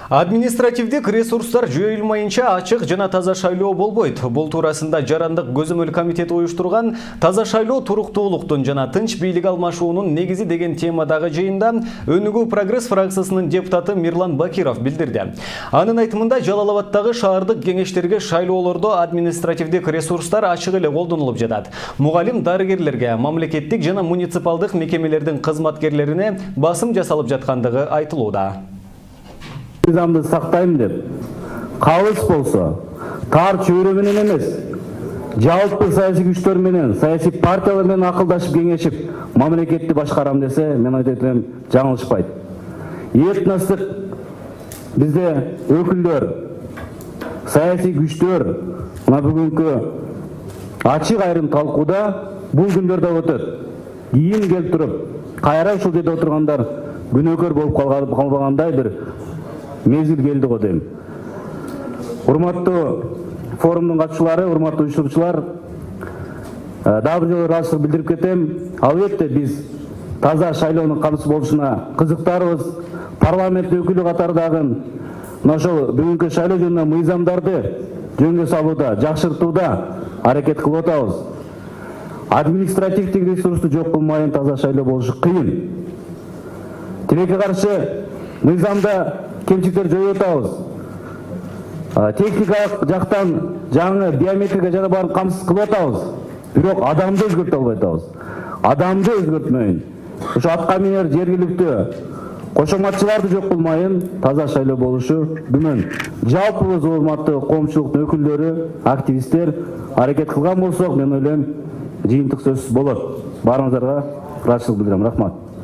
Административдик ресурстар жойылмайынча ачык жана таза шайлоо болбойт. Бул туурасында Жарандык көзөмөл комитети уюштурган таза шайлоо туруктуулуктун жана тынч бийлик алмашуунун негизи деген темадагы жыйында Өнүгүү прогресс фракциясынын депутаты Мирлан Бакиров билдирди. Анын айтымында Жалал Абадтагы шаардык кеңештерге шайлоолордо административдик ресурстар ачык эле колдонулуп жатат. Мугалим дарыгерлерге, мамлекеттик жана муниципалдык мекемелердин кызматкерлерине басым жасалып жаткандыгы айтылууда. Низамды сактайм деп, калыс болсо, тар чөйрө менен эмес, жалпы саясий күчтөр менен, саясий партиялар менен акылдашып кеңешип, мамлекетти башкарам десе, мен айтып атам, жаңылышпайт. Этностук бизде өкүлдөр, саясий күчтөр, мына бүгүнкү ачык айрым талкууда бул күндөрдө өтөт. Кийин келип туруп, кайра ушул жерде отургандар күнөөкөр болуп калбагандай бир мезгил келди го дейм. Урматтуу форумдун катчылары, урматтуу уюштуруучулар, дагы бир жолу ыраазычылык билдирип кетем. Албетте биз таза шайлоонун камсыз болушуна кызыктарбыз. Парламент өкүлү катардагы ошол бүгүнкү шайлоо жөнүндө мыйзамдарды жөнгө салууда, жакшыртууда аракет кылып атабыз. Административдик ресурсту жок кылмайын таза шайлоо болушу кыйын. Тилекке каршы мыйзамда кемчиликтер жоюп атабыз. Техникалык жактан жаңы биометрика жана баарын камсыз кылып атабыз. Бирок адамды өзгөртө албай атабыз. Адамды өзгөртмөйүн. Ошо атка минер жергиликтүү кошоматчыларды жок кылмайын таза шайлоо болушу күмөн. Жалпыбыз урматтуу коомчулуктун өкүлдөрү, активисттер аракет кылган болсок, мен ойлойм, жыйынтык сөзсүз болот. Баарыңыздарга ыраазычылык билдирем. Рахмат.